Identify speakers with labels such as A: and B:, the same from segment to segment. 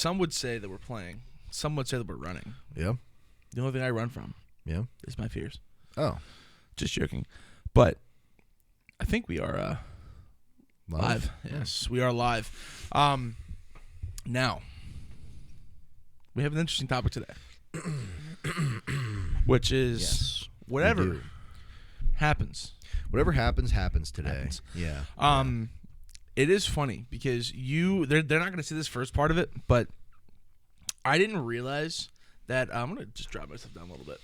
A: some would say that we're playing. Some would say that we're running.
B: Yeah.
A: The only thing I run from
B: is
A: my fears.
B: Oh.
A: Just joking. But I think we are live.
B: Yeah.
A: Yes, we are live. Now, we have an interesting topic today, which is whatever happens.
B: Whatever happens today.
A: Happens.
B: Yeah.
A: It is funny because they're not going to see this first part of it, but I didn't realize that I'm going to just drop myself down a little bit.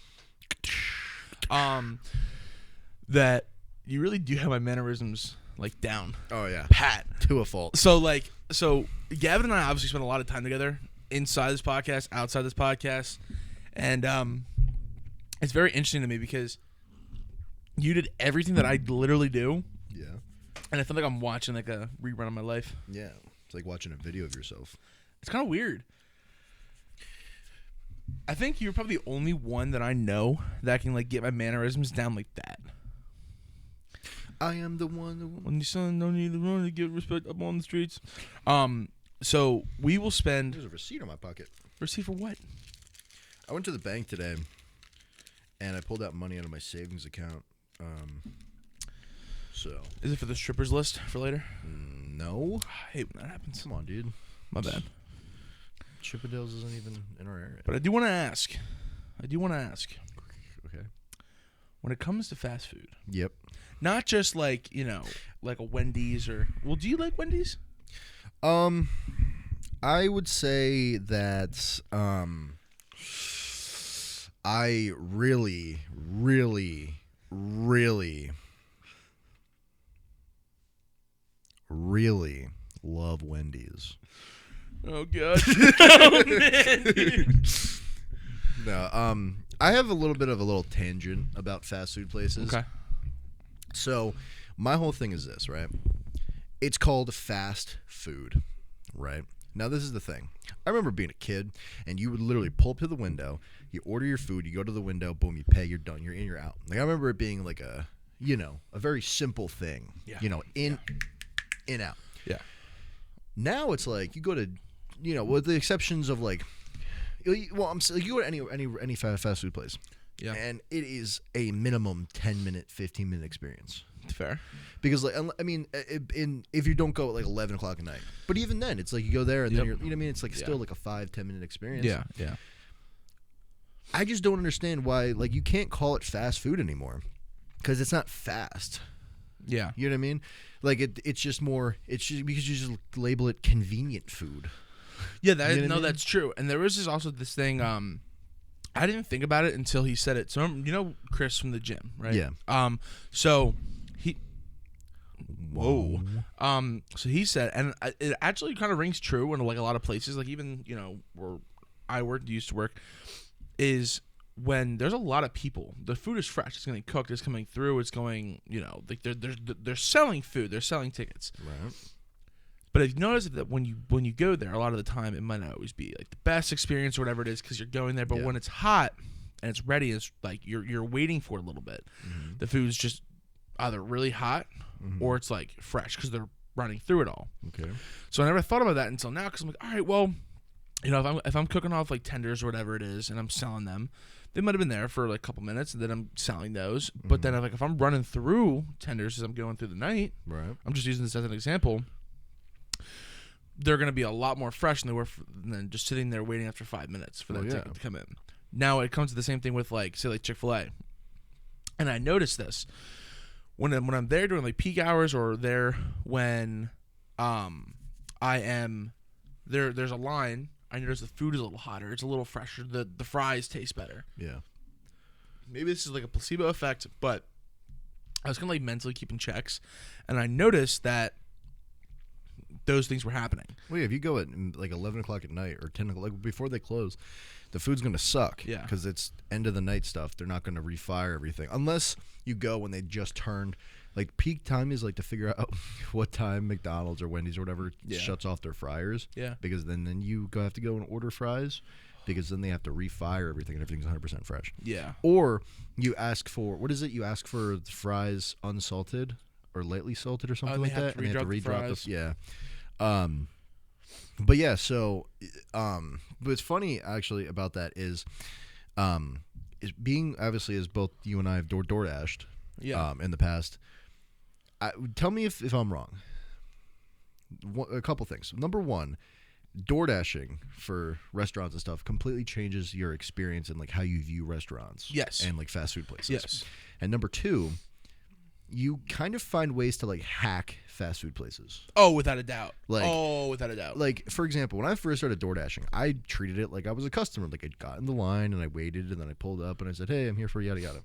A: That you really do have my mannerisms like down.
B: Oh yeah.
A: Pat.
B: To a fault.
A: So Gavin and I obviously spent a lot of time together inside this podcast, outside this podcast, and it's very interesting to me because you did everything that I literally do.
B: Yeah.
A: And I feel like I'm watching like a rerun of my life.
B: Yeah. It's like watching a video of yourself.
A: It's kind of weird. I think you're probably the only one that I know that can like get my mannerisms down like that.
B: I am the one.
A: When your son don't need to run to get respect up on the streets. So we will spend.
B: There's a receipt in my pocket.
A: Receipt for what?
B: I went to the bank today, and I pulled out money out of my savings account. So.
A: Is it for the strippers list for later?
B: No.
A: I hate when that happens.
B: Come on, dude.
A: My bad.
B: Chippendales isn't even in our area.
A: But I do want to ask.
B: Okay.
A: When it comes to fast food.
B: Yep.
A: Not just like, like a Wendy's or... Well, do you like Wendy's?
B: I would say that I really, really, really, really love Wendy's.
A: Oh, God. Oh, man, dude.
B: No, I have a little tangent about fast food places.
A: Okay.
B: So, my whole thing is this, right? It's called fast food, right? Now, this is the thing. I remember being a kid, and you would literally pull up to the window, you order your food, you go to the window, boom, you pay, you're done, you're in, you're out. Like, I remember it being like a very simple thing.
A: Yeah.
B: In, out.
A: Yeah.
B: Now it's like you go to, with the exceptions of like, you go to any fast food place.
A: Yeah.
B: And it is a minimum 10-minute, 15-minute experience.
A: Fair.
B: Because, like, I mean, if you don't go at like 11 o'clock at night. But even then, it's like you go there and then you're, you know what I mean? It's like still like a 5-10 minute experience.
A: Yeah, yeah.
B: I just don't understand why, like, you can't call it fast food anymore. Because it's not fast.
A: Yeah.
B: You know what I mean? Like, it's just more, it's just because you just label it convenient food.
A: Yeah,
B: You know what I mean?
A: that's true. And there was also this thing, I didn't think about it until he said it. So, Chris from the gym, right?
B: Yeah.
A: So he... Whoa. So he said, and it actually kind of rings true in like a lot of places, like even, where I used to work, is when there's a lot of people, the food is fresh, it's getting cooked, it's coming through, it's going, like they're selling food, they're selling tickets.
B: Right.
A: But I've noticed that when you go there, a lot of the time it might not always be like the best experience or whatever it is because you're going there. But when it's hot and it's ready, it's like you're waiting for it a little bit. Mm-hmm. The food's just either really hot or it's like fresh because they're running through it all.
B: Okay.
A: So I never thought about that until now because I'm like, all right, well, if I'm cooking off like tenders or whatever it is and I'm selling them, they might have been there for like a couple minutes and then I'm selling those. Mm-hmm. But then if I'm running through tenders as I'm going through the night,
B: right? I'm
A: just using this as an example. They're going to be a lot more fresh than just sitting there waiting after 5 minutes for that ticket to come in. Now it comes to the same thing with like Chick-fil-A. And I noticed this when I'm there during like peak hours or there when I am there. There's a line. I notice the food is a little hotter. It's a little fresher. The fries taste better.
B: Yeah.
A: Maybe this is like a placebo effect, but I was kind of like mentally keeping checks, and I noticed that those things were happening.
B: Well, yeah, if you go at like 11 o'clock at night or 10 o'clock, like before they close, the food's going to suck.
A: Yeah.
B: Because it's end of the night stuff. They're not going to refire everything. Unless you go when they just turned. Like, peak time is like to figure out what time McDonald's or Wendy's or whatever shuts off their fryers.
A: Yeah.
B: Because then you have to go and order fries. Because then they have to refire everything and everything's 100% fresh.
A: Yeah.
B: Or you ask for, what is it? You ask for the fries unsalted or lightly salted or something like that.
A: And they have to redrop the fries.
B: Yeah. But yeah, so but it's funny actually about that is being obviously as both you and I have DoorDashed in the past. Tell me if I'm wrong. A couple things. Number one, DoorDashing for restaurants and stuff completely changes your experience and like how you view restaurants.
A: Yes.
B: And like fast food places.
A: Yes.
B: And number two, you kind of find ways to like hack fast food places.
A: Oh, without a doubt.
B: Like, Like, for example, when I first started DoorDashing, I treated it like I was a customer. Like, I got in the line and I waited and then I pulled up and I said, hey, I'm here for yada yada.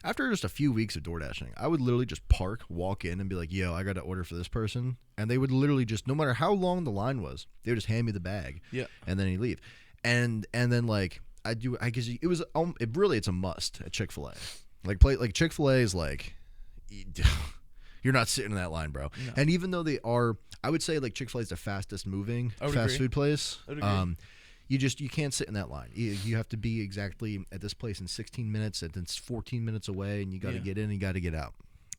B: After just a few weeks of DoorDashing, I would literally just walk in and be like, yo, I got to order for this person. And they would literally just, no matter how long the line was, they would just hand me the bag.
A: Yeah.
B: And then he'd leave. And then, like, I guess it's a must at Chick-fil-A. Like Chick-fil-A is like, you're not sitting in that line, bro. No. And even though they are, I would say like Chick-fil-A is the fastest moving fast food place. You can't sit in that line. You have to be exactly at this place in 16 minutes, and then it's 14 minutes away, and you got to get in and you got to get out.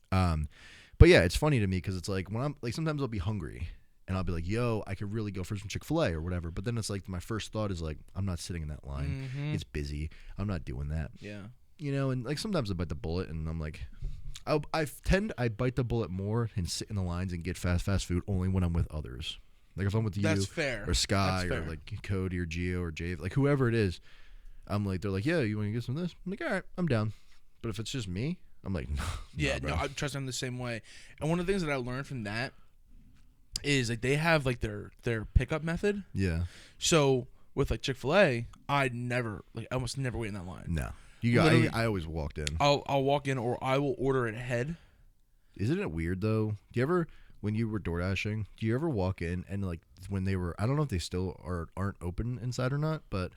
B: But yeah, it's funny to me because it's like when I'm like sometimes I'll be hungry and I'll be like, yo, I could really go for some Chick-fil-A or whatever. But then it's like my first thought is like, I'm not sitting in that line. Mm-hmm. It's busy. I'm not doing that.
A: Yeah.
B: You know, and like sometimes I bite the bullet and I'm like, I bite the bullet more and sit in the lines and get fast food only when I'm with others. Like if I'm with you or Sky or like Cody or Gio or Jave, like whoever it is, I'm like, they're like, yeah, you want to get some of this? I'm like, all right, I'm down. But if it's just me, I'm like, no.
A: Yeah, no, I trust them the same way. And one of the things that I learned from that is like they have like their pickup method.
B: Yeah.
A: So with like Chick-fil-A, I almost never wait in that line.
B: No. I always walked in.
A: I'll walk in or I will order it ahead.
B: Isn't it weird though? Do you ever, when you were DoorDashing, do you ever walk in and like when they were, I don't know if they still aren't open inside or not, but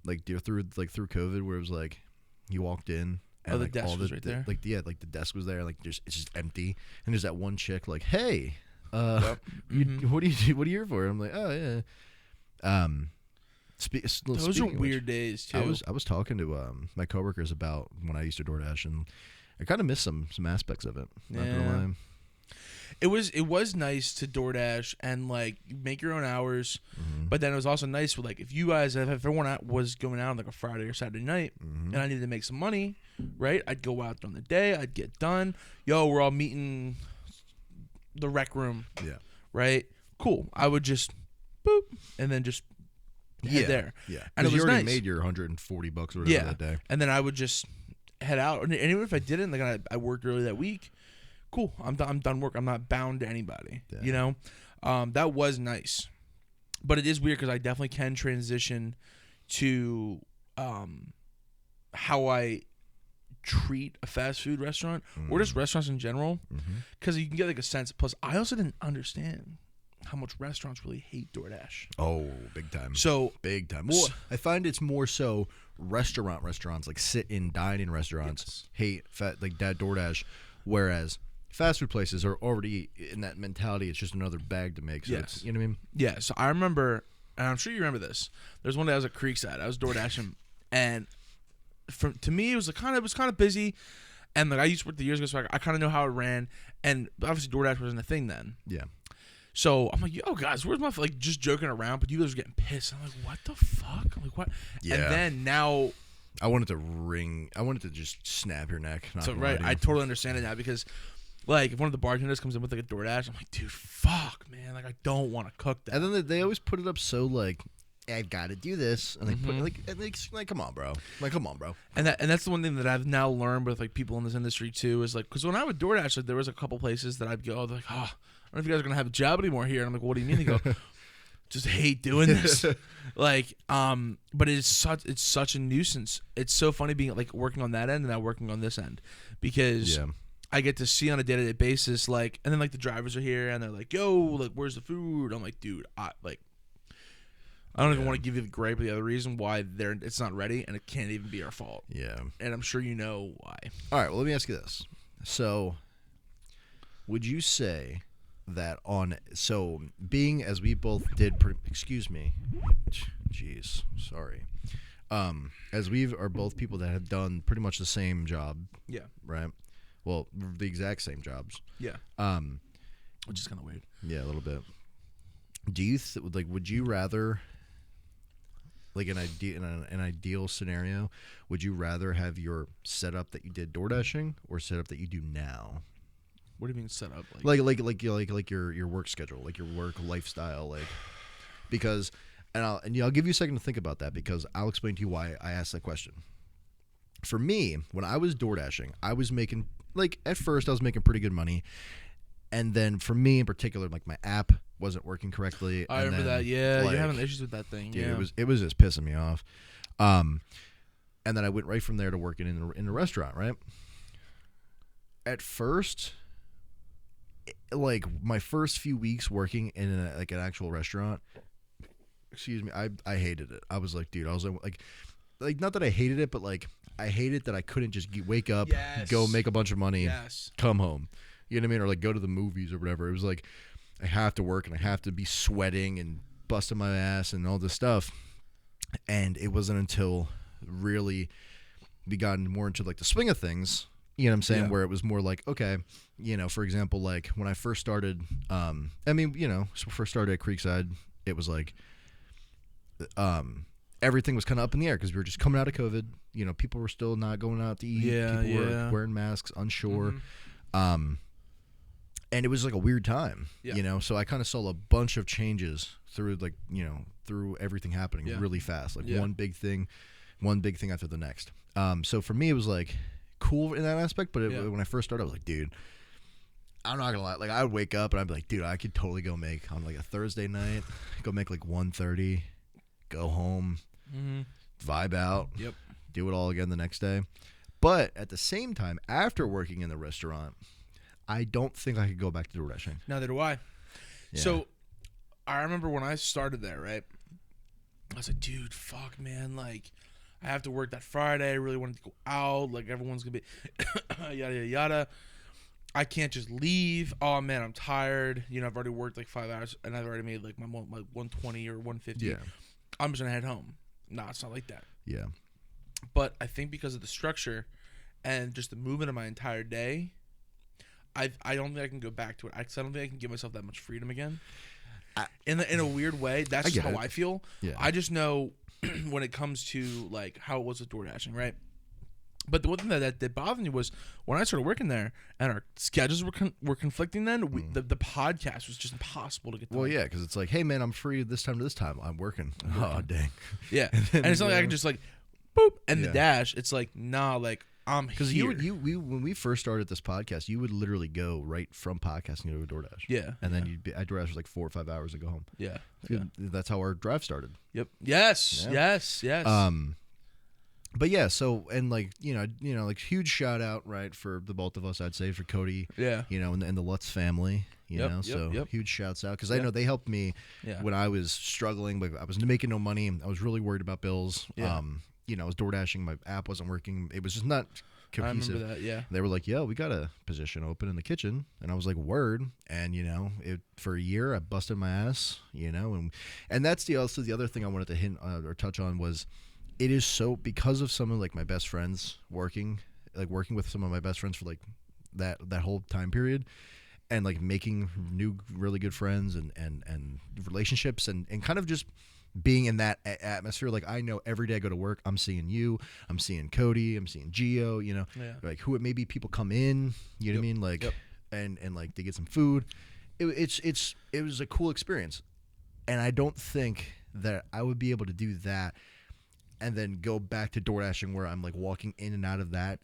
B: like through COVID where it was like you walked in and
A: the desk was right there.
B: Like the desk was there, like it's just empty, and there's that one chick like, hey,
A: yep.
B: What are you here for? And I'm like, oh yeah.
A: Those are weird days too.
B: I was talking to my coworkers about when I used to DoorDash, and I kind of miss some aspects of it. Not gonna lie.
A: It was nice to DoorDash and like make your own hours, but then it was also nice with like if everyone was going out on like a Friday or Saturday night, and I needed to make some money, right? I'd go out during the day, I'd get done. Yo, we're all meeting the rec room.
B: Yeah.
A: Right. Cool. I would just boop and then just head there.
B: Yeah.
A: And it was
B: you already
A: nice.
B: made your $140 or whatever that day.
A: And then I would just head out, and even if I didn't, like I worked early that week. Cool. I'm done work. I'm not bound to anybody. Yeah. You know, that was nice, but it is weird because I definitely can transition to how I treat a fast food restaurant or just restaurants in general, because you can get like a sense. Plus, I also didn't understand how much restaurants really hate DoorDash.
B: Oh, big time. Big time. Well, I find it's more so restaurants like sit-in, dine-in restaurants hate DoorDash, whereas fast food places are already in that mentality. It's just another bag to make. So it's, you know what I mean?
A: Yeah. So I remember, and I'm sure you remember this. There's one day I was at Creekside. I was DoorDashing, and to me it was kind of busy, and like I used to work the years ago, so I kind of know how it ran. And obviously DoorDash wasn't a thing then.
B: Yeah.
A: So I'm like, yo guys, where's my like just joking around, but you guys are getting pissed. I'm like, what the fuck? I'm like, what? Yeah. And then now,
B: I wanted to just snap your neck.
A: So right, I totally understand it now because. Like, if one of the bartenders comes in with, like, a DoorDash, I'm like, dude, fuck, man. Like, I don't want to cook that.
B: And then they always put it up so, like, I've got to do this. And they put like, come on, bro. Like, come on, bro.
A: And that's the one thing that I've now learned with, like, people in this industry, too, is, like, because when I would DoorDash, like, there was a couple places that I'd go, like, oh, I don't know if you guys are going to have a job anymore here. And I'm like, what do you mean? They go, just hate doing this. Like, but it's such a nuisance. It's so funny being, like, working on that end and now working on this end. Because... yeah. I get to see on a day-to-day basis, like, and then like the drivers are here and they're like, "Yo, like, where's the food?" I'm like, "Dude, I don't even want to give you the gripe of the other reason why it's not ready, and it can't even be our fault."
B: Yeah,
A: and I'm sure you know why.
B: All right, well, let me ask you this: so, would you say that being as we both did, excuse me, jeez, sorry, as we are both people that have done pretty much the same job, right? Well, the exact same jobs.
A: Yeah. Which is kind of weird.
B: Yeah, a little bit. Do you like? Would you rather, like an ideal scenario, would you rather have your setup that you did door dashing or setup that you do now?
A: What do you mean set up?
B: Like your work schedule, like your work lifestyle, like because I'll give you a second to think about that because I'll explain to you why I asked that question. For me, when I was door dashing, I was making like at first I was making pretty good money, and then for me in particular, like my app wasn't working correctly.
A: I remember that. Yeah, you're having issues with that thing.
B: Dude,
A: yeah,
B: it was just pissing me off. And then I went right from there to working in the restaurant. Right. At first, like my first few weeks working in like an actual restaurant, excuse me, I hated it. I was like, dude, I was like not that I hated it, but like I hated that I couldn't just wake up, go make a bunch of money, come home. You know what I mean? Or like go to the movies or whatever. It was like I have to work and I have to be sweating and busting my ass and all this stuff. And it wasn't until really we got more into like the swing of things, you know what I'm saying, where it was more like, okay, you know, for example, like when I first started, first started at Creekside, it was like everything was kind of up in the air because we were just coming out of COVID. You know, people were still not going out to eat. People were wearing masks, unsure. Mm-hmm. And it was like a weird time, you know, so I kind of saw a bunch of changes through like, you know, through everything happening really fast, like one big thing after the next. So for me, it was like cool in that aspect. But when I first started, I was like, dude, I'm not gonna lie. Like I would wake up and I'd be like, dude, I could totally go make on like a Thursday night, go make like 1:30, go home, vibe out, do it all again the next day. But at the same time, after working in the restaurant, I don't think I could go back to door dashing.
A: Neither do I. Yeah. So I remember when I started there, right? I was like, dude, fuck, man. Like, I have to work that Friday. I really wanted to go out. Like, everyone's going to be yada, yada, yada. I can't just leave. Oh, man, I'm tired. You know, I've already worked like 5 hours, and I've already made like my 120 or 150. Yeah. I'm just going to head home. Nah, it's not like that.
B: Yeah.
A: But I think because of the structure and just the movement of my entire day, I don't think I can go back to it. I don't think I can give myself that much freedom again. In a weird way, that's just how I feel. Yeah. I just know when it comes to like how it was with door dashing, right? But the one thing that bothered me was when I started working there and our schedules were conflicting. Then the podcast was just impossible to get done.
B: Well, yeah, because it's like, hey man, I'm free this time to this time. I'm working. Oh dang.
A: Yeah, and it's not like I can just like boop and the dash. It's like nah, like. Because
B: when we first started this podcast, you would literally go right from podcasting to a DoorDash.
A: Yeah,
B: and then you'd be at DoorDash for like 4 or 5 hours and go home.
A: Yeah,
B: that's how our drive started.
A: Yep. Yes.
B: But yeah, so and like you know, like huge shout out right for the both of us. I'd say for Cody.
A: Yeah.
B: You know, and the Lutz family. You know, so huge shouts out because I know they helped me when I was struggling. Like I was making no money. I was really worried about bills. Yeah. You know, I was door dashing. My app wasn't working. It was just not cohesive.
A: I remember that, yeah.
B: They were like, "Yo, we got a position open in the kitchen," and I was like, "Word!" And you know, for a year, I busted my ass. You know, and that's the other thing I wanted to hint or touch on was, it is so because of some of like my best friends working with some of my best friends for like that whole time period, and like making new really good friends and relationships and kind of just being in that atmosphere. Like I know every day I go to work, I'm seeing you, I'm seeing Cody, I'm seeing Gio, you know, like who maybe people come in, you know what I mean? Like, and like they get some food. It was a cool experience. And I don't think that I would be able to do that and then go back to door dashing where I'm like walking in and out of that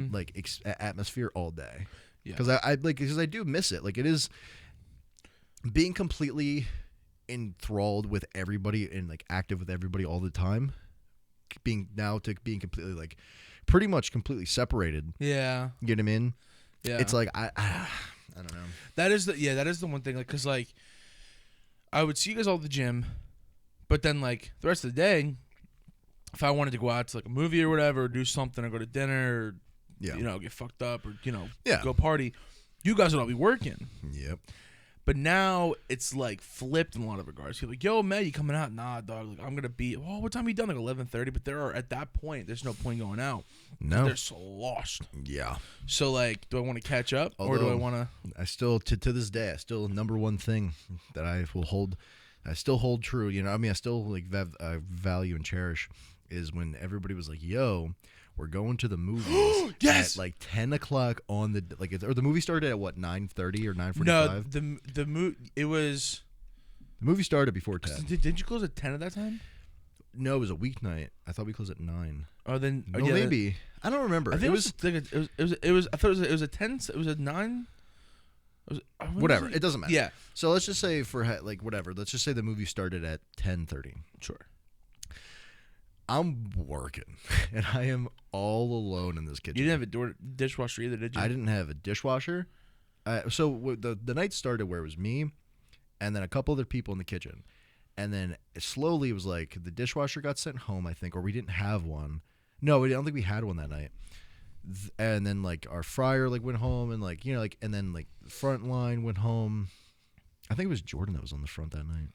B: like atmosphere all day. Yeah. Cause I do miss it. Like it is being completely enthralled with everybody and like active with everybody all the time, being completely like pretty much completely separated.
A: Yeah,
B: you know what I mean? Yeah, it's like I don't know.
A: That is the one thing. Like, cause like I would see you guys all at the gym, but then like the rest of the day, if I wanted to go out to like a movie or whatever, or do something, or go to dinner, or you know, get fucked up, or you know, go party, you guys would all be working.
B: Yep.
A: But now it's like flipped in a lot of regards. You're like, yo, man, you coming out? Nah, dog. Like, I'm gonna be. Oh, what time are you done? Like 11:30. But at that point, there's no point going out.
B: No,
A: they're so lost.
B: Yeah.
A: So like, do I want to catch up, or do I want to?
B: I still to this day, I still number one thing that I will hold I still hold true. You know, I mean, I still like value and cherish is when everybody was like, "Yo, we're going to the movies
A: yes!
B: at like 10 o'clock on the or the movie started at what 9:30 or 9:45."
A: No, it was.
B: The movie started before 10.
A: Did you close at 10 at that time?
B: No, it was a weeknight. I thought we closed at 9.
A: Oh, then
B: no, maybe I don't remember.
A: I think it was like it was. I thought it was a 10. It was a 9.
B: Whatever. It doesn't matter.
A: Yeah.
B: So let's just say whatever. Let's just say the movie started at 10:30.
A: Sure.
B: I'm working, and I am all alone in this kitchen.
A: You didn't have a dishwasher either, did you?
B: I didn't have a dishwasher. So the night started where it was me, and then a couple other people in the kitchen, and then slowly it was like the dishwasher got sent home, I think, or we didn't have one. No, I don't think we had one that night. And then like our fryer like went home, and like and then like the front line went home. I think it was Jordan that was on the front that night.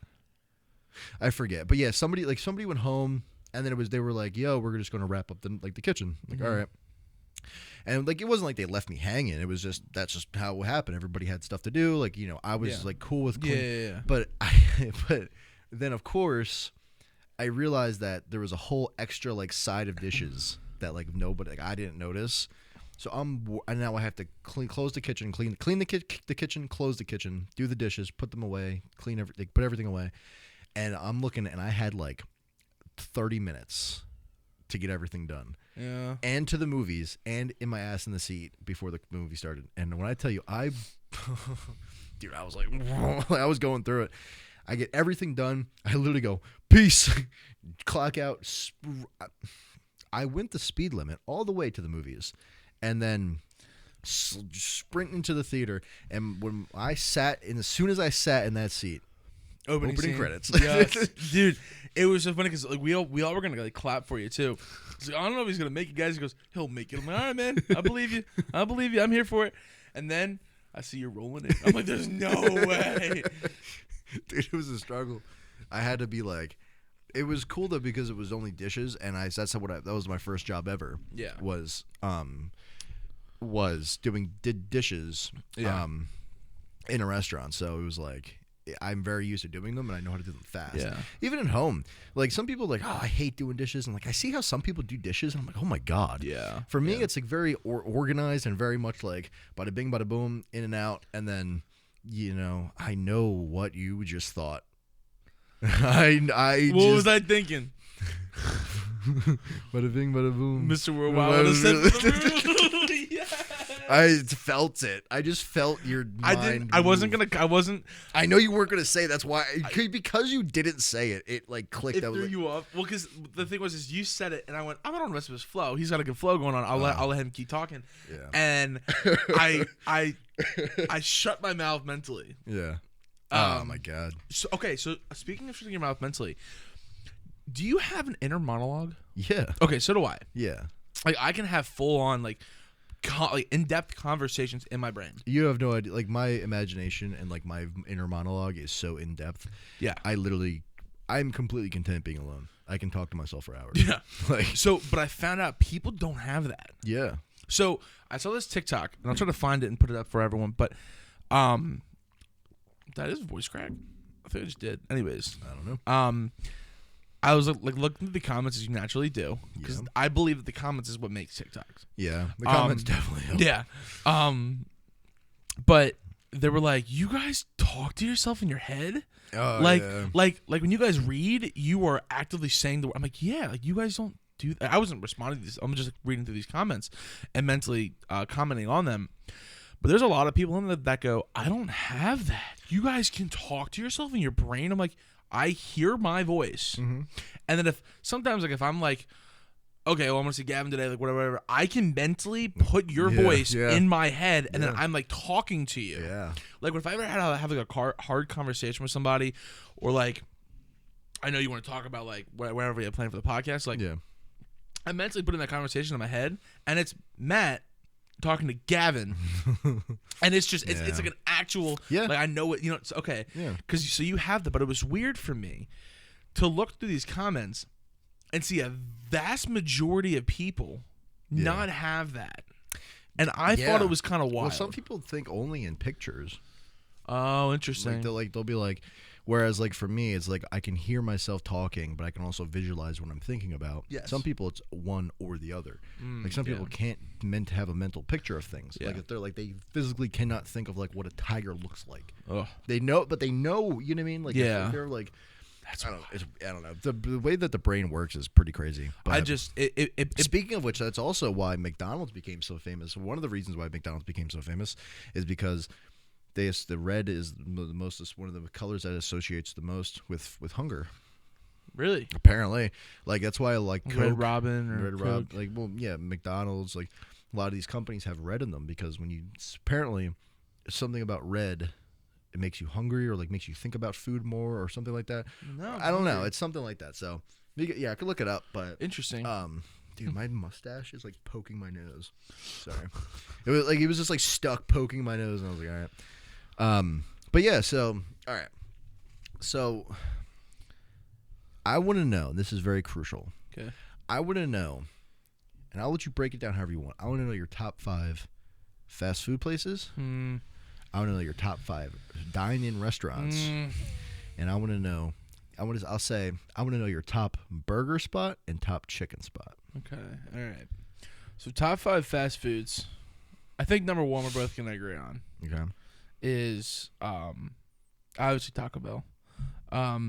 B: I forget, but yeah, somebody went home, and then they were like, "Yo, we're just gonna wrap up the kitchen." Like, all right. And like it wasn't like they left me hanging. It was that's just how it happened. Everybody had stuff to do. Like I was like cool with clean.
A: Yeah.
B: But then of course I realized that there was a whole extra like side of dishes that like nobody I didn't notice. So now I have to close the kitchen, clean the kitchen, close the kitchen, do the dishes, put them away, put everything away, and I'm looking and I had like 30 minutes to get everything done.
A: Yeah.
B: And to the movies, and in my ass in the seat before the movie started. And when I tell you, dude, I was like, I was going through it. I get everything done. I literally go, peace, clock out. I went the speed limit all the way to the movies, and then sprint into the theater. And when I sat as soon as I sat in that seat, opening credits.
A: Yes. Dude, it was so funny because like we all were gonna like clap for you too. Like, I don't know if he's gonna make it, guys. He goes, he'll make it. I'm like, all right, man. I believe you. I'm here for it. And then I see you rolling it. I'm like, there's no way.
B: Dude, it was a struggle. I had to be like, it was cool though because it was only dishes, and that was my first job ever.
A: Yeah.
B: Was doing dishes.
A: Yeah.
B: In a restaurant, so it was like. I'm very used to doing them, and I know how to do them fast.
A: Yeah.
B: Even at home, like some people are like, oh, I hate doing dishes, and like I see how some people do dishes, and I'm like, oh my god.
A: Yeah.
B: For me, it's like very organized and very much like bada bing, bada boom, in and out, and then I know what you just thought. What
A: was I thinking?
B: Bada bing, bada boom,
A: Mr. Worldwide.
B: I felt it. I just felt your mind.
A: I wasn't.
B: I know you weren't gonna say. That's why because you didn't say it. It like clicked.
A: It threw you off. Well, because the thing was, you said it, and I went, I'm not on the rest of his flow. He's got a good flow going on. I'll let him keep talking.
B: Yeah.
A: And I shut my mouth mentally.
B: Yeah. Oh my god.
A: So speaking of shutting your mouth mentally, do you have an inner monologue?
B: Yeah.
A: Okay, so do I.
B: Yeah.
A: Like I can have full on like in-depth conversations in my brain.
B: You have no idea. Like my imagination and like my inner monologue is so in-depth.
A: Yeah.
B: I'm completely content being alone. I can talk to myself for hours.
A: Yeah.
B: Like
A: but I found out people don't have that.
B: Yeah.
A: So I saw this TikTok, and I'll try to find it and put it up for everyone. But that is voice crack. I think I just did. Anyways,
B: I don't know.
A: I was like looking at the comments as you naturally do, because I believe that the comments is what makes TikToks.
B: Yeah, the comments definitely help.
A: Yeah. But they were like, you guys talk to yourself in your head? Like when you guys read, you are actively saying the word. I'm like, yeah, like you guys don't do that. I wasn't responding to this. I'm just reading through these comments and mentally commenting on them. But there's a lot of people in that go, I don't have that. You guys can talk to yourself in your brain. I'm like, I hear my voice.
B: Mm-hmm.
A: And then if I'm like, okay, well, I'm going to see Gavin today, like whatever, I can mentally put your voice in my head, and then I'm like talking to you.
B: Yeah.
A: Like if I ever had to have like a hard conversation with somebody, or like, I know you want to talk about like whatever you have planned for the podcast, like I mentally put in that conversation in my head, and it's Matt talking to Gavin, and it's just it's like an actual like I know it, it's okay, because so you have that. But it was weird for me to look through these comments and see a vast majority of people not have that, and I thought it was kind of wild.
B: Well, some people think only in pictures.
A: Oh, interesting.
B: Like they'll be like, Whereas, like, for me, it's like I can hear myself talking, but I can also visualize what I'm thinking about.
A: Yes.
B: Some people, it's one or the other. Like, some people can't meant to have a mental picture of things.
A: Yeah.
B: Like, if they're like, they physically cannot think of, like, what a tiger looks like.
A: Ugh.
B: They know, but they know, you know what I mean? Like, if they're like, I don't know. The way that the brain works is pretty crazy. But speaking of which, that's also why McDonald's became so famous. One of the reasons why McDonald's became so famous is because the red is one of the colors that associates the most with hunger.
A: Really?
B: Apparently, like that's why I like Coke,
A: Red Robin or
B: Red Rob, like McDonald's, like a lot of these companies have red in them because when you apparently something about red, it makes you hungry or like makes you think about food more or something like that.
A: No,
B: I don't know. It's something like that. So yeah, I could look it up. But
A: interesting.
B: Dude, my mustache is like poking my nose. Sorry, it was just like stuck poking my nose, and I was like, all right. But yeah, so all right, so I want to know. This is very crucial.
A: Okay.
B: I want to know, and I'll let you break it down however you want. I want to know your top 5 fast food places. I want to know your top 5 dine-in restaurants, and I want to know. I want to know your top burger spot and top chicken spot.
A: Okay. All right. So top 5 fast foods. I think number 1 we're both gonna agree on.
B: Okay.
A: Is obviously Taco Bell.
B: All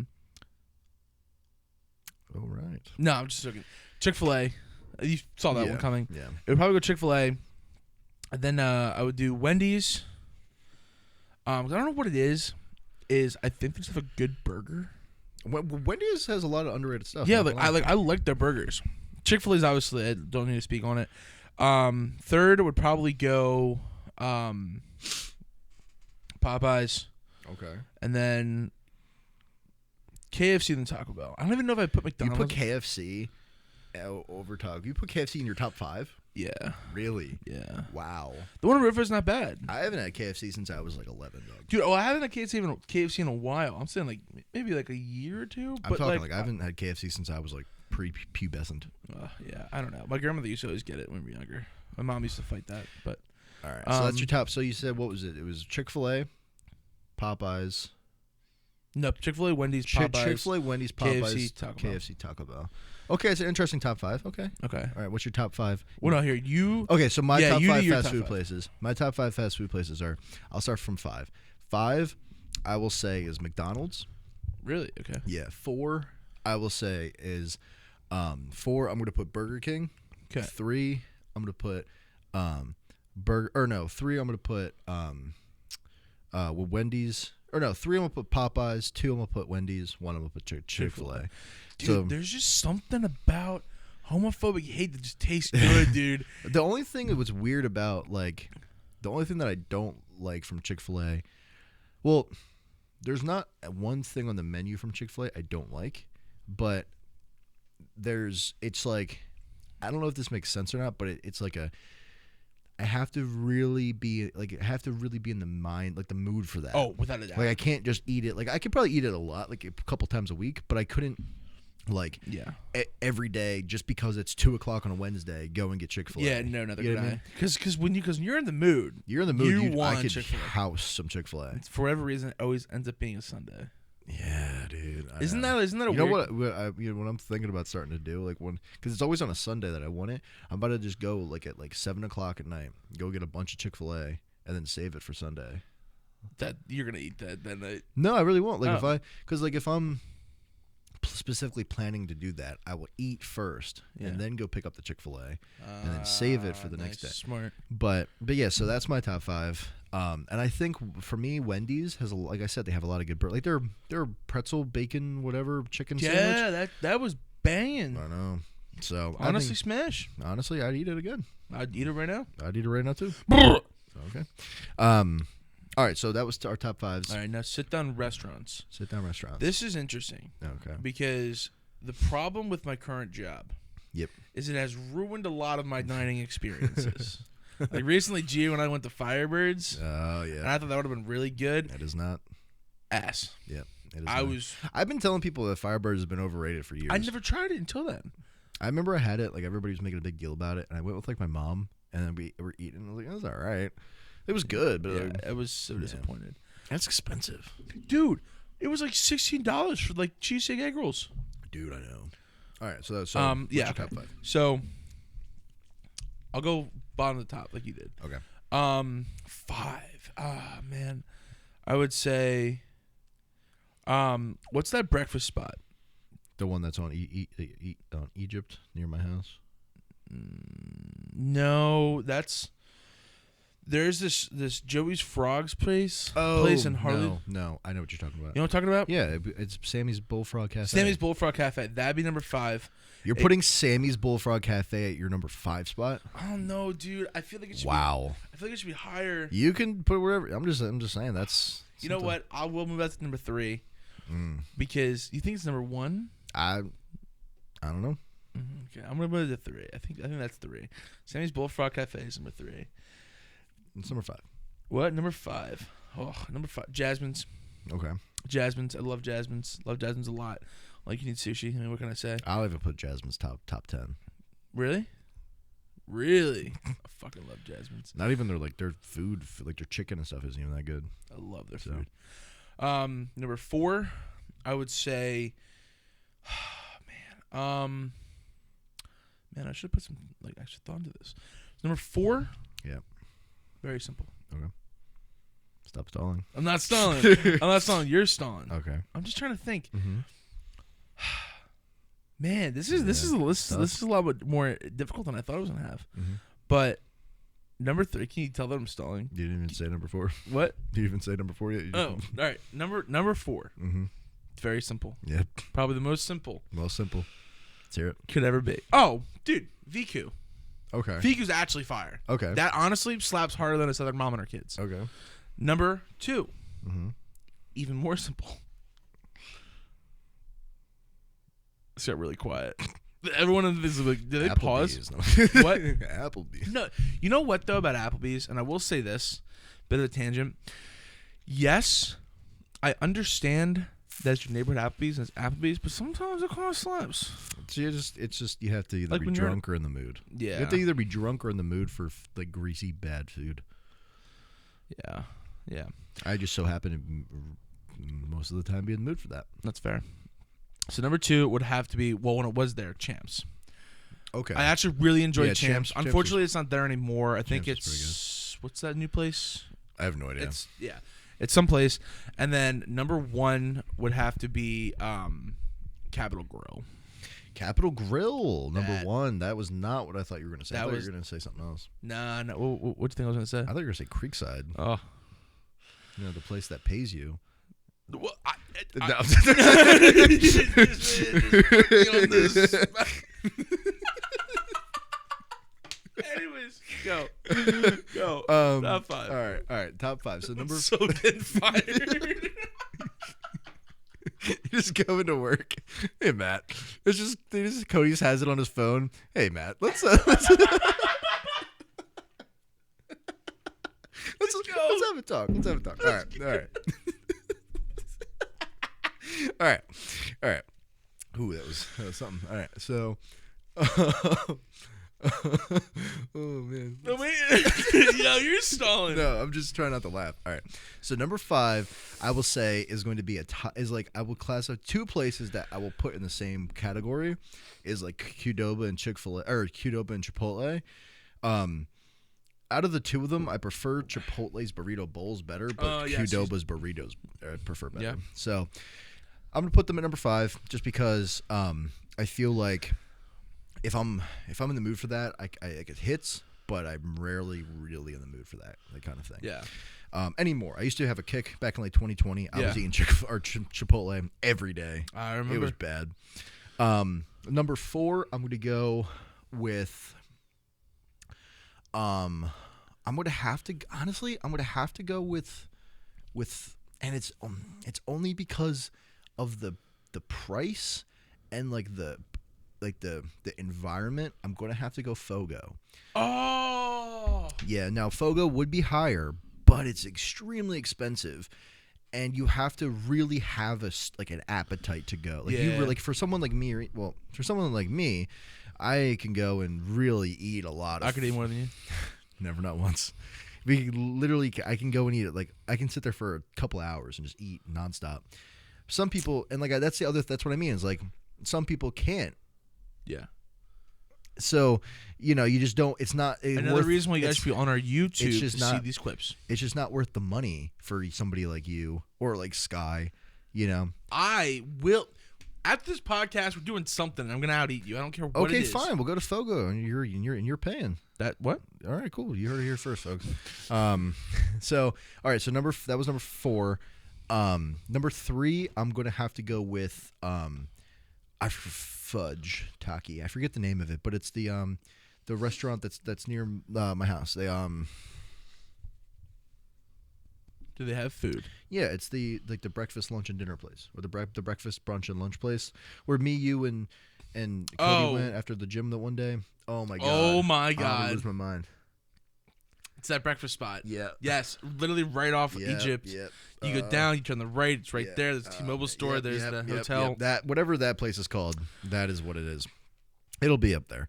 B: right.
A: No, I'm just joking. Chick-fil-A. You saw that one coming.
B: Yeah.
A: It would probably go Chick-fil-A. And then I would do Wendy's. I don't know what it is. I think they just have a good burger.
B: Wendy's has a lot of underrated stuff.
A: Yeah, I like their burgers. Chick-fil-A's obviously, I don't need to speak on it. Third would probably go Popeyes.
B: Okay.
A: And then KFC and Taco Bell. I don't even know if I put McDonald's.
B: You put KFC over Taco. You put KFC in your top 5?
A: Yeah.
B: Really?
A: Yeah.
B: Wow.
A: The one in River's not bad.
B: I haven't had KFC since I was like 11, though.
A: Dude, I haven't had KFC in a while. I'm saying like maybe like a year or two.
B: I'm talking like I haven't had KFC since I was like pre-pubescent.
A: Yeah, I don't know. My grandmother used to always get it when we were younger. My mom used to fight that, but
B: all right. So that's your top. So you said what was it? It was Chick-fil-A, Popeyes.
A: No, Chick-fil-A, Wendy's, Popeyes.
B: Chick-fil-A, Wendy's, Popeyes,
A: KFC,
B: Taco Bell. Okay, it's an interesting top 5. Okay.
A: Okay.
B: All right. What's your top 5?
A: Well, no, here you.
B: Okay, so my top 5 fast food
A: 5.
B: places. My top 5 fast food places are. I'll start from 5. 5, I will say is McDonald's.
A: Really? Okay.
B: Yeah. 4, I will say is. 4, I'm gonna put Burger King.
A: Okay.
B: 3, I'm gonna put 3, I'm gonna put Wendy's. Or no, 3 I'm gonna put Popeyes. 2 I'm gonna put Wendy's. 1 I'm gonna put Chick-fil-A.
A: Dude,
B: So,
A: there's just something about homophobic hate that just tastes good, dude.
B: the only thing that was weird about the only thing that I don't like from Chick-fil-A, well, there's not one thing on the menu from Chick-fil-A I don't like, but it's like, I don't know if this makes sense or not, but it's like I have to really be in the mind, like the mood for that.
A: Oh, without a doubt.
B: Like I can't just eat it. Like I could probably eat it a lot, like a couple times a week, but I couldn't every day just because it's 2:00 on a Wednesday go and get Chick-fil-A.
A: Yeah, no, neither
B: you
A: could I. Because when you're in the mood,
B: you're in the mood.
A: You want
B: I could
A: Chick-fil-A.
B: house some Chick-fil-A.
A: For whatever reason, it always ends up being a Sunday.
B: Yeah, dude.
A: Isn't that a
B: you
A: weird?
B: know what I'm thinking about starting to do, like because it's always on a Sunday that I want it. I'm about to just go like at 7:00 at night, go get a bunch of Chick-fil-A, and then save it for Sunday.
A: That you're gonna eat that night?
B: No, I really won't. If I'm specifically planning to do that, I will eat first and then go pick up the Chick-fil-A and then save it for the next day.
A: Smart.
B: But yeah, so that's my top 5. And I think for me, Wendy's has like I said, they have a lot of good like their pretzel, bacon, whatever chicken sandwich.
A: Yeah, that was banging.
B: I know. So
A: honestly, smash.
B: Honestly, I'd eat it again.
A: I'd eat it right now.
B: I'd eat it right now too. Okay. All right, so that was our top 5s.
A: All right, now sit down restaurants. This is interesting.
B: Okay.
A: Because the problem with my current job is it has ruined a lot of my dining experiences. Like recently, Gio and I went to Firebirds.
B: Oh, yeah.
A: And I thought that would have been really good.
B: It is not.
A: Ass.
B: Yeah. It is I've been telling people that Firebirds has been overrated for years.
A: I never tried it until then.
B: I remember I had it, like everybody was making a big deal about it, and I went with like my mom, and then we were eating, and I was like, it was all right. It was good, but
A: I was so disappointed.
B: That's expensive.
A: Dude, It was like $16 for like cheesesteak egg rolls.
B: Dude, I know. All right, so
A: Yeah.
B: your top 5?
A: So I'll go bottom to top like you did.
B: Okay.
A: 5. Ah, man. I would say what's that breakfast spot?
B: The one that's on on Egypt near my house.
A: No, there's this Joey's Frogs place in Harley.
B: No, I know what you're talking about.
A: You know what I'm talking about?
B: Yeah, it's Sammy's Bullfrog Cafe.
A: Sammy's Bullfrog Cafe. That'd be number 5.
B: You're putting Sammy's Bullfrog Cafe at your number 5 spot?
A: Oh no, dude! I feel like it should.
B: Wow.
A: I feel like it should be higher.
B: You can put wherever. I'm just saying that's.
A: You know what? I will move that to number 3 because you think it's number 1.
B: I don't know.
A: Okay, I'm gonna move it to 3. I think that's 3. Sammy's Bullfrog Cafe is number 3.
B: It's number 5.
A: What? Number 5. Oh, number 5. Jasmine's.
B: Okay.
A: Jasmine's. I love Jasmine's. Love Jasmine's a lot. Like, you need sushi. I mean, what can I say?
B: I'll even put Jasmine's top 10.
A: Really? Really? I fucking love Jasmine's.
B: Not even their food, like their chicken and stuff isn't even that good.
A: I love their food. Number 4, I would say, man, I should have put some, like, I should have thought into this. Number 4.
B: Yeah.
A: Very simple.
B: Okay. Stop stalling.
A: I'm not stalling. I'm not stalling. You're stalling.
B: Okay.
A: I'm just trying to think.
B: Mm-hmm.
A: Man, this is a lot more difficult than I thought it was gonna have.
B: Mm-hmm.
A: But number 3, can you tell that I'm stalling?
B: You didn't even say number 4.
A: What?
B: Did you even say number 4 yet?
A: All right. Number 4.
B: Mm-hmm.
A: It's very simple.
B: Yep.
A: Probably the most simple.
B: Well, simple. Let's hear it.
A: Could ever be. Oh, dude, VQ.
B: Okay.
A: VQ's actually fire.
B: Okay.
A: That honestly slaps harder than a Southern Mom and her kids.
B: Okay.
A: Number 2.
B: Mm-hmm.
A: Even more simple. It's got really quiet. Everyone in this is like, did they pause?
B: No.
A: What?
B: Applebee's.
A: No. You know what, though, about Applebee's? And I will say this, bit of a tangent. Yes, I understand that's your neighborhood Applebee's and it's Applebee's, but sometimes it kind of slaps.
B: So it's just you have to either
A: Like
B: be
A: when you're-
B: drunk or in the mood.
A: Yeah.
B: You have to either be drunk or in the mood for like greasy bad food.
A: Yeah. Yeah.
B: I just so happen to most of the time be in the mood for that.
A: That's fair. So number 2 would have to be, well, when it was there, Champs.
B: Okay.
A: I actually really enjoyed
B: Yeah,
A: Champs.
B: Champs
A: Unfortunately, it's not there anymore. I think
B: Champs is
A: it's what's that new place?
B: I have no idea.
A: It's someplace. And then number 1 would have to be Capitol Grill.
B: Capitol Grill, number 1. That was not what I thought you were going to say. I thought you were going to say something else.
A: Nah. What do you think I was going to say?
B: I thought you were going to say Creekside.
A: Oh.
B: You know, the place that pays you.
A: Well, anyways, go. Top 5.
B: All right. Top 5. So number.
A: So getting fired.
B: You just go into work. Hey Matt, Cody just has it on his phone. Hey Matt, let's have a talk. Let's have a talk. All right. All right. Ooh, that was something. All right. So, oh man.
A: No, wait. Yo, you're stalling.
B: No, I'm just trying not to laugh. All right. So number 5, I will say is going to be I will classify 2 places that I will put in the same category is like Qdoba and Chick-fil-A or Qdoba and Chipotle. Out of the 2 of them, I prefer Chipotle's burrito bowls better, but Qdoba's burritos I prefer better.
A: Yeah.
B: So I'm gonna put them at number 5 just because I feel like if I'm in the mood for that, I get hits, but I'm rarely really in the mood for that kind of thing.
A: Yeah.
B: Anymore. I used to have a kick back in like 2020. I was eating Chipotle every day.
A: I remember.
B: It was bad. Number 4, I'm going to go with. I'm going to have to go with, and it's only because of the price and like the environment. I'm going to have to go Fogo.
A: Oh.
B: Yeah. Now Fogo would be higher, but it's extremely expensive. And you have to really have an appetite to go. For someone like me, I can go and really eat a lot.
A: I could eat more than you.
B: Never, not once. I can go and eat it. Like I can sit there for a couple hours and just eat nonstop. Some people, and like that's what I mean. Is like some people can't.
A: Yeah.
B: So, you just don't. It's not
A: another reason why you guys should be on our YouTube to see these clips.
B: It's just not worth the money for somebody like you or like Sky.
A: I will. After this podcast, we're doing something. I'm gonna out eat you. I don't care what it is.
B: Okay, fine. We'll go to Fogo, and you're paying.
A: That what?
B: All right, cool. You heard it here first, folks. So all right. So that was number 4. Number 3, I'm gonna have to go with Fudge Taki. I forget the name of it, but it's the restaurant that's near my house. They
A: Do they have food?
B: Yeah, it's the breakfast, lunch, and dinner place, or the breakfast, brunch, and lunch place where me, you, and Cody went after the gym that one day. Oh my god!
A: Oh my god!
B: I lose my mind.
A: It's that breakfast spot.
B: Yeah.
A: Yes, literally right off Egypt.
B: Yep.
A: You go down, you turn the right. It's right there. There's the T-Mobile store. There's the hotel.
B: That whatever that place is called, that is what it is. It'll be up there.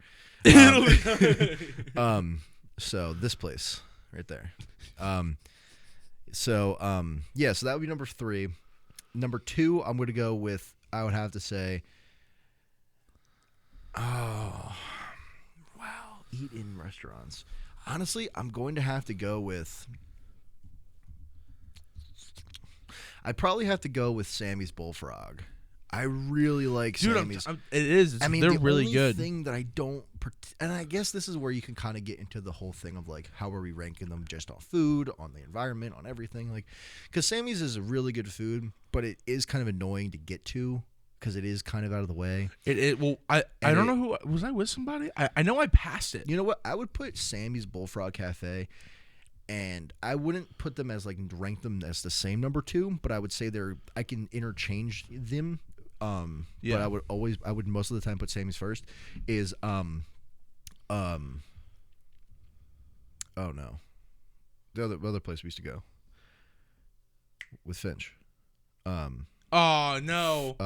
B: So this place right there. So that would be number 3. Number 2, I'm going to go with, I would have to say, eat in restaurants. Honestly, I'm going to have to go with, I'd probably have to go with Sammy's Bullfrog. I really like Sammy's.
A: It is. They're really good.
B: The thing that I don't, and I guess this is where you can kind of get into the whole thing of like, how are we ranking them just on food, on the environment, on everything? Like, because Sammy's is a really good food, but it is kind of annoying to get to because it is kind of out of the way.
A: I don't know who was I with somebody. I know I passed it.
B: You know what? I would put Sammy's Bullfrog Cafe. And I wouldn't put them as rank them as the same number 2, but I would say I can interchange them. But I would most of the time put Sammy's first. Oh no, the other place we used to go with Finch.
A: Oh no.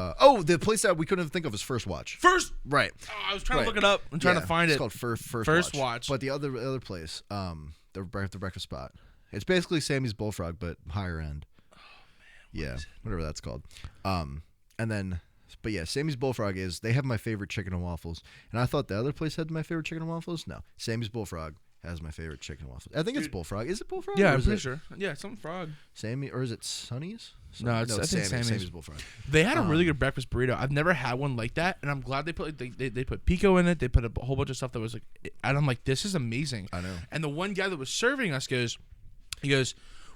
B: The place that we couldn't think of is First Watch. Right.
A: Oh, I was trying to look it up. I'm trying to find it.
B: It's called First Watch. But the other place, the breakfast spot. It's basically Sammy's Bullfrog, but higher end.
A: Oh man.
B: Whatever that's called. But Sammy's Bullfrog they have my favorite chicken and waffles. And I thought the other place had my favorite chicken and waffles. No, Sammy's Bullfrog has my favorite chicken and waffles. I think it's Bullfrog. Is it Bullfrog?
A: Yeah, I'm pretty sure. Yeah, some frog.
B: Sammy, or is it Sonny's?
A: No, it's
B: Sammy's Bullfrog.
A: They had a really good breakfast burrito. I've never had one like that, and I'm glad they put they put pico in it. They put a whole bunch of stuff that was like, and I'm like, this is amazing.
B: I know.
A: And the one guy that was serving us goes,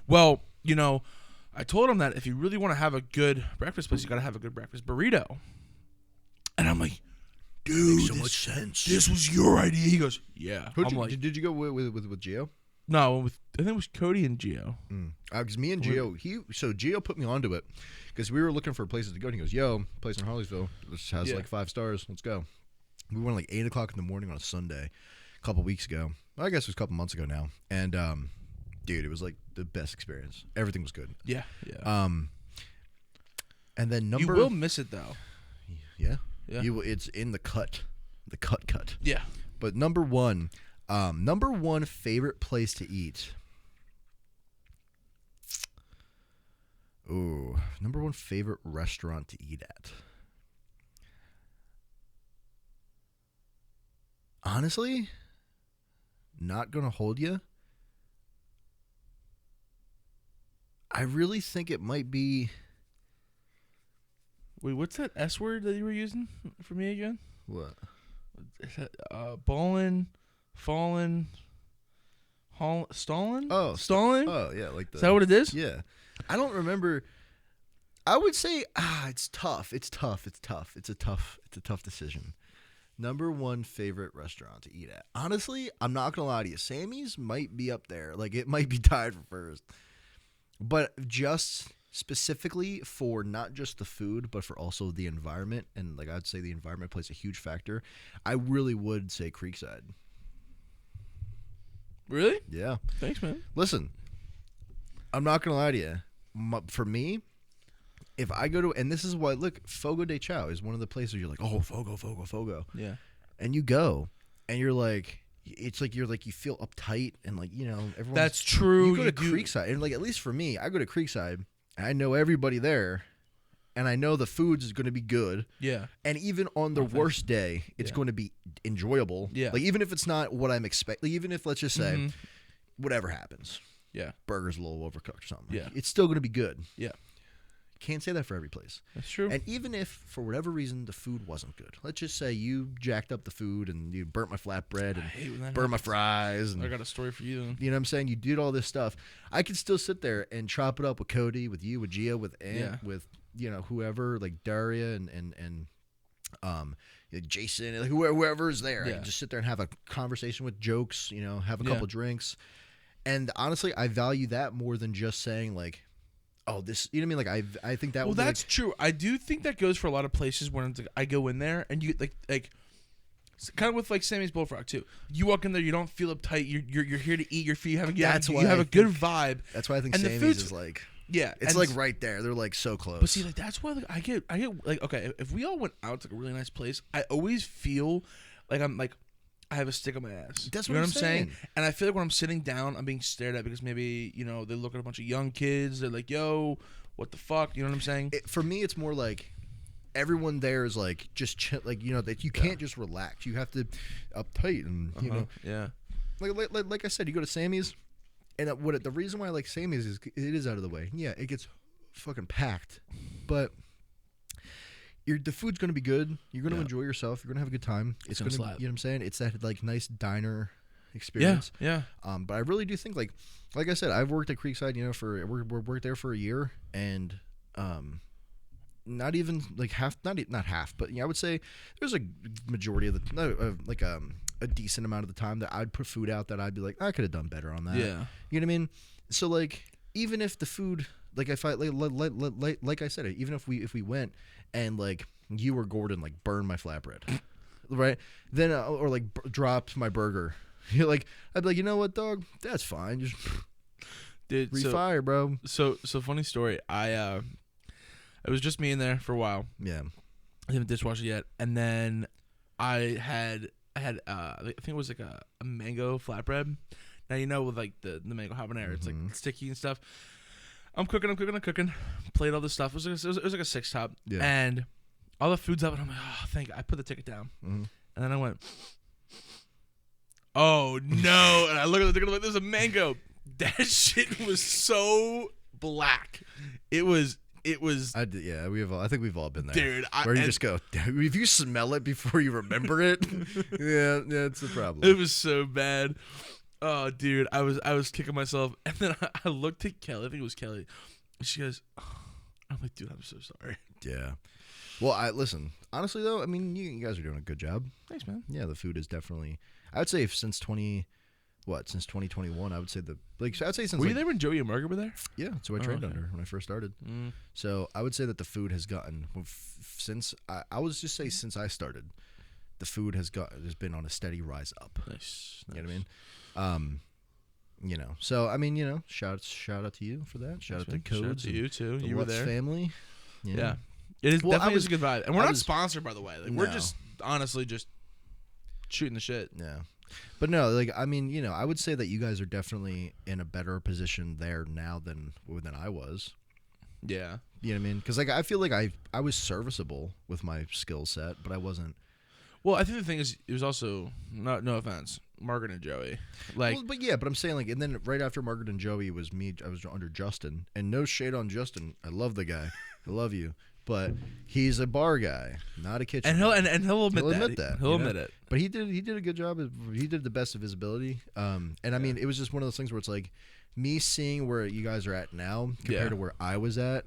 A: well, I told him that if you really want to have a good breakfast place, you got to have a good breakfast burrito. And I'm like, dude,
B: makes so much sense.
A: This was your idea. He goes, yeah.
B: Did you go with Gio?
A: No, I think it was Cody and Gio.
B: Because me and Gio, Gio put me onto it because we were looking for places to go. And he goes, "Yo, place in Harleysville, this has like 5 stars. Let's go." We went like 8:00 in the morning on a Sunday, a couple weeks ago. I guess it was a couple months ago now. And dude, it was like the best experience. Everything was good.
A: Yeah.
B: And then
A: you will miss it though.
B: Yeah. It's in the cut. The cut.
A: Yeah.
B: But number one favorite place to eat. Ooh, number 1 favorite restaurant to eat at. Honestly, not gonna hold you. I really think it might be.
A: Wait, what's that S word that you were using for me again?
B: What?
A: Is that ballin', fallen, stalling?
B: Oh,
A: stalling?
B: Oh, yeah, like that.
A: Is that what it is?
B: Yeah. I don't remember. I would say it's tough. It's a tough decision. Number 1 favorite restaurant to eat at. Honestly, I'm not gonna lie to you. Sammy's might be up there. Like, it might be tied for first. But just specifically for not just the food, but for also the environment, and like I'd say the environment plays a huge factor. I really would say Creekside.
A: Really?
B: Yeah.
A: Thanks, man.
B: Listen, I'm not gonna lie to you. For me, if I go to, and this is why, look, Fogo de Chao is one of the places where you're like, oh, Fogo.
A: Yeah.
B: And you go, and you're like, it's like you feel uptight, and like, everyone.
A: That's true.
B: You go to Creekside, and like, at least for me, I go to Creekside, and I know everybody there, and I know the food is going to be good.
A: Yeah.
B: And even on the worst day, it's going to be enjoyable.
A: Yeah.
B: Like even if it's not what I'm expecting, even if let's just say whatever happens.
A: Yeah.
B: Burger's a little overcooked or something.
A: Yeah.
B: It's still going to be good.
A: Yeah.
B: Can't say that for every place.
A: That's true.
B: And even if, for whatever reason, the food wasn't good. Let's just say you jacked up the food and you burnt my flatbread and burned my fries. And,
A: I got a story for you.
B: You know what I'm saying? You did all this stuff. I could still sit there and chop it up with Cody, with you, with Gia, with Aunt, with, whoever, like Daria and Jason, like whoever's there. I can just sit there and have a conversation with jokes, have a couple drinks. And honestly, I value that more than just saying like, oh, this, you know what I mean? Like, I think that.
A: Well, that's true. I do think that goes for a lot of places when it's like, I go in there and you like kind of with like Sammy's Bullfrog too. You walk in there, you don't feel uptight. You're here to eat your food. You have a good vibe.
B: That's why I think
A: and
B: Sammy's is like.
A: Yeah,
B: it's like right there. They're like so close.
A: But see, like that's why like, I get like okay, if we all went out to like, a really nice place, I always feel like I'm like. I have a stick on my ass.
B: That's
A: you know
B: what I'm saying.
A: And I feel like when I'm sitting down, I'm being stared at because maybe, they look at a bunch of young kids. They're like, yo, what the fuck? You know what I'm saying?
B: For me, it's more like everyone there is like just chill, like, that you can't just relax. You have to uptight and,
A: Yeah.
B: Like I said, you go to Sammy's, and the reason why I like Sammy's is it is out of the way. Yeah, it gets fucking packed. But the food's going to be good. You're going to enjoy yourself. You're going to have a good time. It's going to, you know what I'm saying? It's that like nice diner experience.
A: Yeah.
B: But I really do think like I said, I've worked at Creekside, worked there for a year, and not even like half, not half, but I would say there's a majority of the a decent amount of the time that I'd put food out that I'd be like, I could have done better on that.
A: Yeah.
B: You know what I mean? So like even if the food, like if I like I said, even if we went and like you or Gordon like burned my flatbread, right? Then or like dropped my burger, you're like, I'd be like, you know what, dog? That's fine. Just refire, bro.
A: So funny story. It was just me in there for a while.
B: Yeah.
A: I didn't have a dishwasher yet, and then I had I think it was like a mango flatbread. Now with like the mango habanero, it's like sticky and stuff. I'm cooking. Played all this stuff. It was like a 6-top, and all the food's up, and I'm like, oh, thank you. I put the ticket down, and then I went, oh no! And I look at the ticket, like, there's a mango. That shit was so black. It was.
B: I think we've all been there,
A: dude.
B: Where you just go, if you smell it before you remember it, yeah, it's a problem.
A: It was so bad. Oh, dude, I was kicking myself, and then I looked at Kelly. I think it was Kelly. And she goes, oh. I'm like, dude, I'm so sorry.
B: Yeah. Well, listen. Honestly, though, I mean, you guys are doing a good job.
A: Thanks, man.
B: Yeah, the food is definitely. I would say since 2021, I would say I'd say since.
A: Were you there when Joey and Margaret were there?
B: Yeah, that's who I trained under when I first started. So I would say that the food has gotten since I would just say since I started, the food has been on a steady rise up.
A: Nice.
B: You know what I mean? So I mean, shout out to you for that. Shout out to Codes.
A: Shout out to you too.
B: The
A: You were
B: Lutz
A: there.
B: Family.
A: Yeah. It is definitely a good vibe, and we're not sponsored, by the way. Like,
B: no.
A: we're just honestly just shooting the shit.
B: Yeah, but no, like I mean, I would say that you guys are definitely in a better position there now than I was.
A: Yeah,
B: you know what I mean? Because like I feel like I was serviceable with my skill set, but I wasn't.
A: Well, I think the thing is, it was also no offense, Margaret and Joey. Like,
B: well, but I'm saying like, and then right after Margaret and Joey was me. I was under Justin, and no shade on Justin. I love the guy. I love you. But he's a bar guy, not a kitchen.
A: And he'll admit
B: that.
A: He'll admit it.
B: But he did a good job. He did the best of his ability. And I mean, it was just one of those things where it's like me seeing where you guys are at now compared to where I was at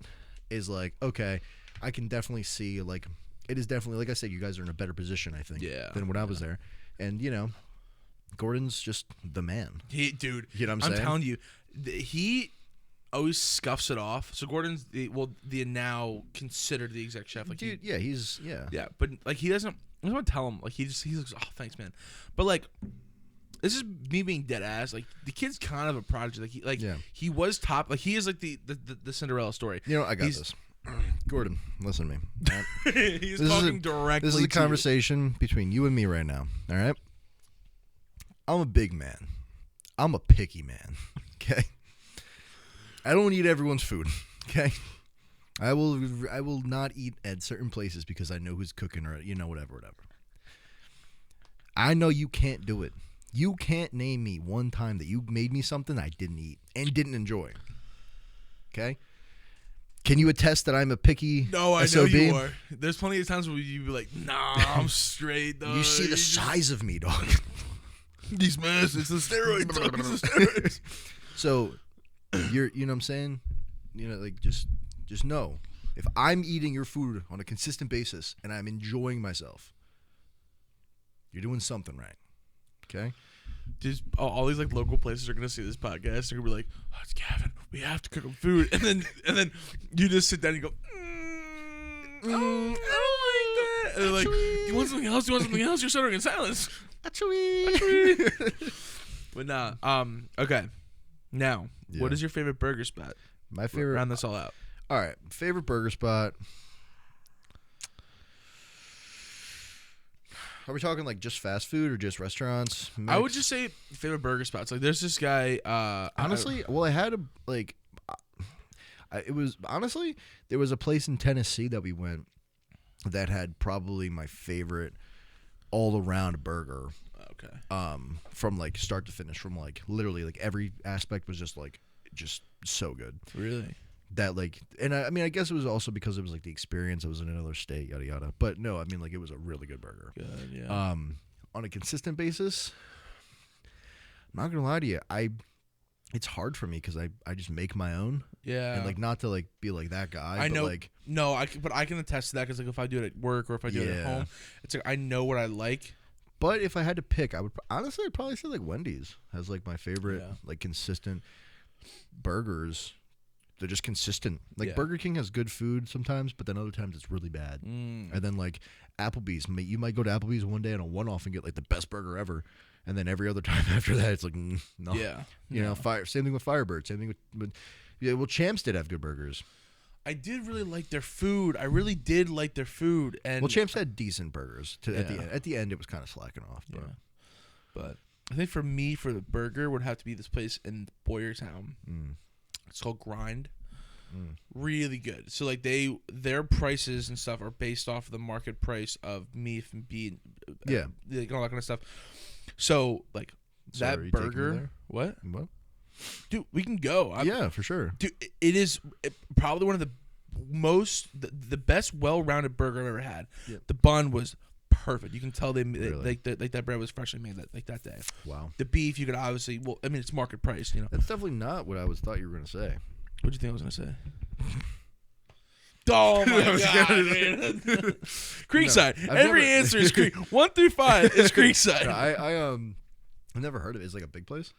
B: is like, okay, I can definitely see like it is definitely, like I said, you guys are in a better position, I think, than when I was there. And Gordon's just the man.
A: Dude,
B: you know what I'm saying?
A: I'm telling you, he always scuffs it off. So Gordon's the now considered the exec chef. Like,
B: dude, he's.
A: Yeah, but like he doesn't. I don't want to tell him. Like he looks. Oh, thanks, man. But like, this is me being dead ass. Like the kid's kind of a prodigy. Like he was top. Like he is like the Cinderella story.
B: I got this. Gordon, listen to me. Right?
A: He's talking directly.
B: This is a conversation between you and me right now. All right. I'm a big man. I'm a picky man. Okay. I don't eat everyone's food. Okay. I will not eat at certain places because I know who's cooking or whatever. I know you can't do it. You can't name me one time that you made me something I didn't eat and didn't enjoy. Okay? Can you attest that I'm a picky
A: No, I
B: SOB?
A: know you are. There's plenty of times where you be like, nah, I'm straight, dog.
B: You see the size of me, dog.
A: These masses, it's the steroids, dog. It's the steroids.
B: So, you know what I'm saying? Just know. If I'm eating your food on a consistent basis and I'm enjoying myself, you're doing something right. Okay?
A: Just all these like local places are gonna see this podcast. They're gonna be like, "Oh, it's Gavin. We have to cook him food." And then you just sit down and you go, I don't like that. And they're like, "Do you want something else? Do you want something else?" You're stuttering in silence. But nah. Okay. Now, what is your favorite burger spot?
B: My favorite.
A: Round this all out.
B: All right. Favorite burger spot. Are we talking like just fast food or just restaurants?
A: I would just say favorite burger spots. Like, there's this guy.
B: Honestly, I had there was a place in Tennessee that we went that had probably my favorite all-around burger.
A: Okay.
B: From like start to finish, from like literally like every aspect was just so good.
A: Really?
B: That and I mean, I guess it was also because it was like the experience. I was in another state, yada yada. But no, I mean, like it was a really good burger.
A: Good, yeah.
B: On a consistent basis, I'm not gonna lie to you, it's hard for me because I just make my own.
A: Yeah.
B: And like not to like be like that guy.
A: I know.
B: No,
A: but I can attest to that because like if I do it at work or if I do it at home, it's like I know what I like.
B: But if I had to pick, I'd probably say like Wendy's has like my favorite like consistent burgers. They're just consistent. Like Burger King has good food sometimes, but then other times it's really bad. And then like Applebee's, you might go to Applebee's one day on a one-off and get like the best burger ever, and then every other time after that it's like no.
A: Yeah.
B: You know, same thing with Firebird. Same thing with Champs did have good burgers.
A: I did really like their food. I really did like their food. And
B: Champs had decent burgers. At the end, it was kind of slacking off.
A: But I think for me, for the burger, would have to be this place in Boyertown. It's called Grind. Really good. So like their prices and stuff are based off of the market price of beef and beef. Like all that kind of stuff. So like that burger. What? Dude, we can go.
B: For sure.
A: Dude, it is probably one of the best well-rounded burger I've ever had. Yep. The bun was perfect. You can tell they like that bread was freshly made that day.
B: Wow.
A: The beef, you could obviously it's market price, you know.
B: That's definitely not what I thought you were going to say.
A: What do you think I was going to say? Oh my god, man. Creekside.
B: No,
A: Every answer is 1 through 5 is Creekside.
B: No, I've never heard of it. It's like a big place?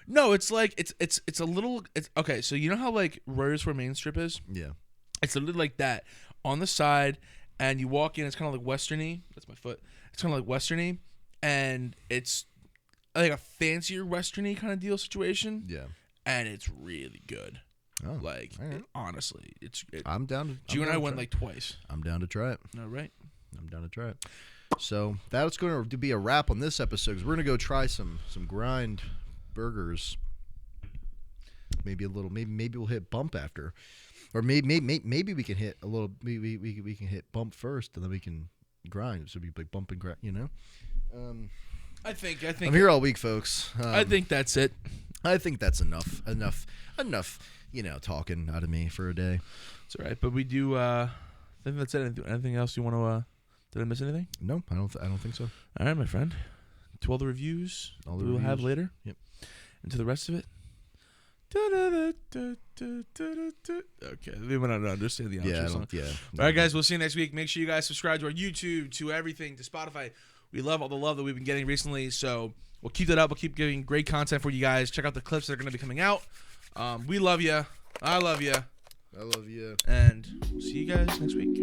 A: No, it's like it's a little okay, so you know how like Royersford Main Strip is?
B: Yeah.
A: It's a little like that on the side, and you walk in, it's kind of like westerny. That's my foot. It's kind of like westerny, and it's like a fancier westerny kind of deal situation.
B: Yeah.
A: And it's really good.
B: Oh,
A: like
B: right.
A: Honestly,
B: I'm down to.
A: You and I went like twice.
B: I'm down to try it.
A: All right.
B: I'm down to try it. So that's going to be a wrap on this episode because we're going to go try some Grind burgers. Maybe a little. Maybe we'll hit bump after, or maybe we can hit a little. Maybe we can hit bump first, and then we can grind. So it'll be like bump and grind. You know.
A: I think
B: I'm here all week, folks.
A: I think that's it.
B: I think that's enough. You know, talking out of me for a day.
A: It's all right, but we do. I think that's it. Anything else you want to? Did I miss anything?
B: No, I don't think so.
A: All right, my friend. To all the reviews we'll have later.
B: Yep.
A: And to the rest of it. Okay, we went on to understand the outro song.
B: Yeah.
A: All right, guys. We'll see you next week. Make sure you guys subscribe to our YouTube, to everything, to Spotify. We love all the love that we've been getting recently, so we'll keep that up. We'll keep giving great content for you guys. Check out the clips that are going to be coming out. We love you. I love you.
B: I love you.
A: And we'll see you guys next week.